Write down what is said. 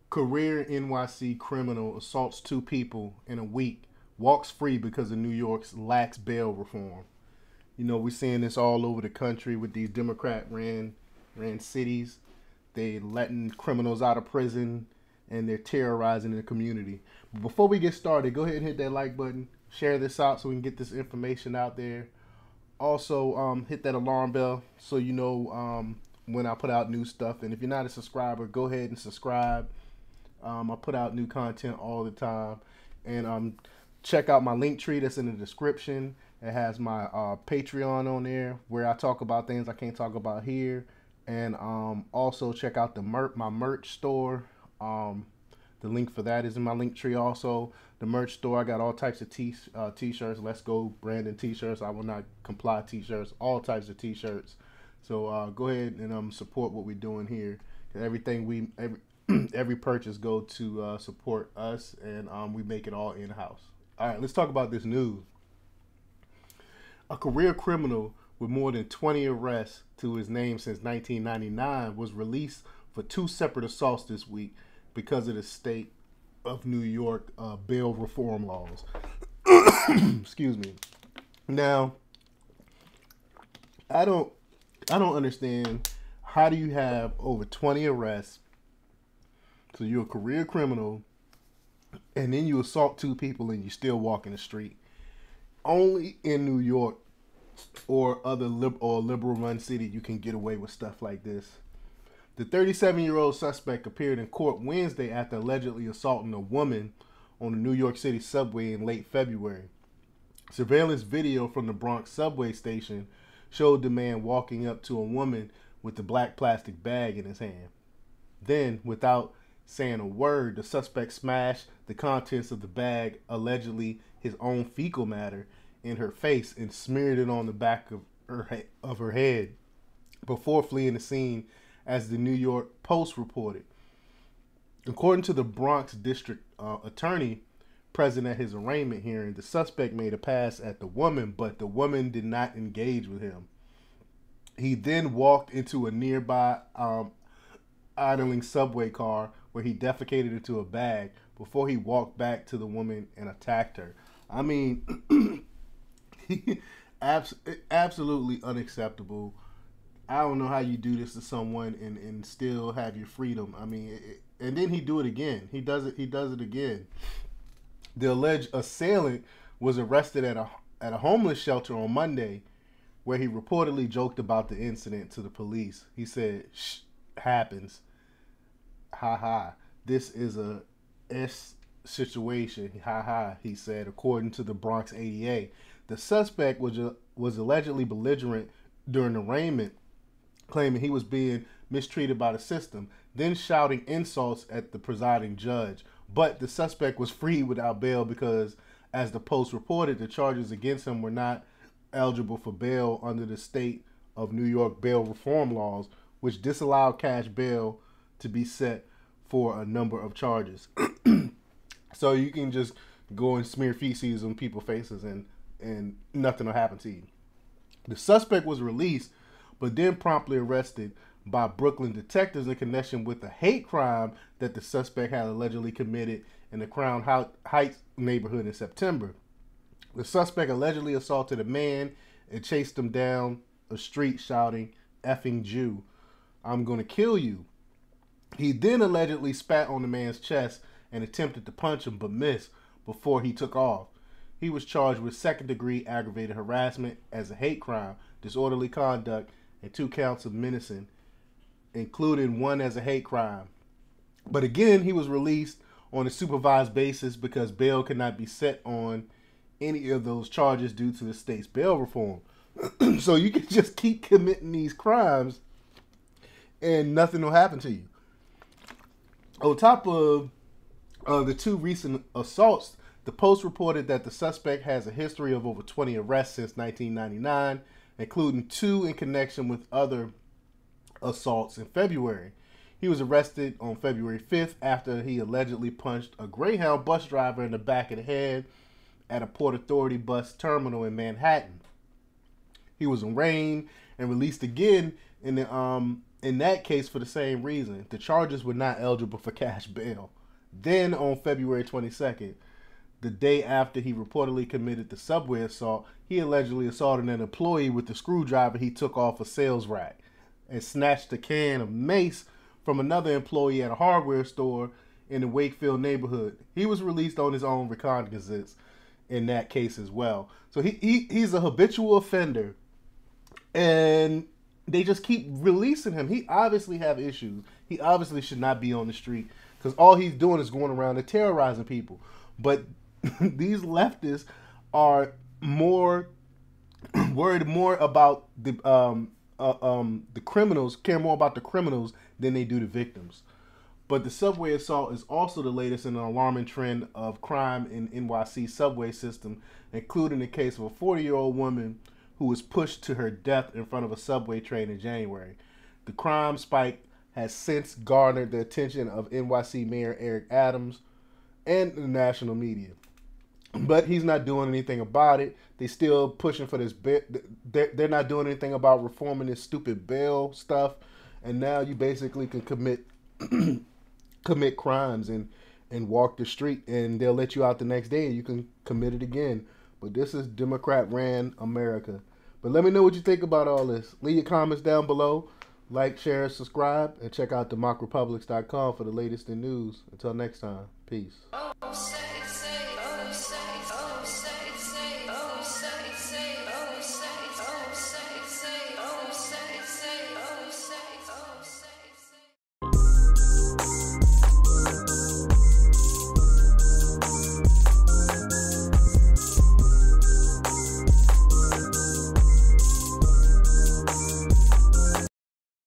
Career NYC criminal assaults two people in a week, walks free because of New York's lax bail reform. You know, we're seeing this all over the country with these Democrat ran cities. They letting criminals out of prison and they're terrorizing the community. But before we get started, go ahead and hit that like button, share this out so we can get this information out there. Also, hit that alarm bell so you know when I put out new stuff. And if you're not a subscriber, go ahead and subscribe. I put out new content all the time. And check out my link tree that's in the description. It has my Patreon on there where I talk about things I can't talk about here. And also check out my merch store. The link for that is in my link tree also. The merch store, I got all types of t-shirts. Let's Go Brandon t-shirts. I Will Not Comply t-shirts. All types of t-shirts. So go ahead and support what we're doing here. Everything every purchase go to support us, and we make it all in-house. All right, let's talk about this news. A career criminal with more than 20 arrests to his name since 1999 was released for two separate assaults this week because of the state of New York bail reform laws. Excuse me. Now, I don't understand, how do you have over 20 arrests? So you're a career criminal, and then you assault two people, and you still walk in the street. Only in New York or other liberal run city you can get away with stuff like this. The 37-year-old suspect appeared in court Wednesday after allegedly assaulting a woman on the New York City subway in late February. Surveillance video from the Bronx subway station showed the man walking up to a woman with the black plastic bag in his hand. Then, without saying a word, the suspect smashed the contents of the bag, allegedly his own fecal matter, in her face and smeared it on the back of her head before fleeing the scene, as the New York Post reported. According to the Bronx district attorney present at his arraignment hearing, the suspect made a pass at the woman, but the woman did not engage with him. He then walked into a nearby idling subway car where he defecated into a bag before he walked back to the woman and attacked her. I mean, absolutely unacceptable. I don't know how you do this to someone and still have your freedom. I mean, and then he do it again. He does it again. The alleged assailant was arrested at a homeless shelter on Monday, where he reportedly joked about the incident to the police. He said, "Shh, happens. Ha ha. This is a S situation. Ha ha," he said, according to the Bronx ADA. The suspect was allegedly belligerent during the arraignment, claiming he was being mistreated by the system, then shouting insults at the presiding judge. But the suspect was freed without bail because, as the Post reported, the charges against him were not eligible for bail under the state of New York bail reform laws, which disallow cash bail to be set for a number of charges. So you can just go and smear feces on people's faces and nothing will happen to you. The suspect was released, but then promptly arrested by Brooklyn detectives in connection with a hate crime that the suspect had allegedly committed in the Crown Heights neighborhood in September. The suspect allegedly assaulted a man and chased him down a street shouting, "Effing Jew, I'm gonna kill you." He then allegedly spat on the man's chest and attempted to punch him but missed before he took off. He was charged with second-degree aggravated harassment as a hate crime, disorderly conduct, and 2 counts of menacing, including one as a hate crime. But again, he was released on a supervised basis because bail could not be set on any of those charges due to the state's bail reform. So you can just keep committing these crimes and nothing will happen to you. On top of the 2 recent assaults, the Post reported that the suspect has a history of over 20 arrests since 1999, including 2 in connection with other assaults in February. He was arrested on February 5th after he allegedly punched a Greyhound bus driver in the back of the head at a Port Authority bus terminal in Manhattan. He was arraigned and released again in the In that case, for the same reason, the charges were not eligible for cash bail. Then on February 22nd, the day after he reportedly committed the subway assault, he allegedly assaulted an employee with the screwdriver he took off a sales rack and snatched a can of mace from another employee at a hardware store in the Wakefield neighborhood. He was released on his own recognizance in that case as well. So he's a habitual offender, and they just keep releasing him. He obviously have issues. He obviously should not be on the street because all he's doing is going around and terrorizing people. But these leftists are more worried more about the criminals, care more about the criminals than they do the victims. But the subway assault is also the latest in an alarming trend of crime in NYC subway system, including the case of a 40-year-old woman who was pushed to her death in front of a subway train in January. The crime spike has since garnered the attention of NYC Mayor Eric Adams and the national media. But he's not doing anything about it. They still pushing for this. They're not doing anything about reforming this stupid bail stuff. And now you basically can commit crimes and walk the street, and they'll let you out the next day and you can commit it again. But this is Democrat-ran America. But let me know what you think about all this. Leave your comments down below. Like, share, subscribe, and check out democrepublics.com for the latest in news. Until next time, peace.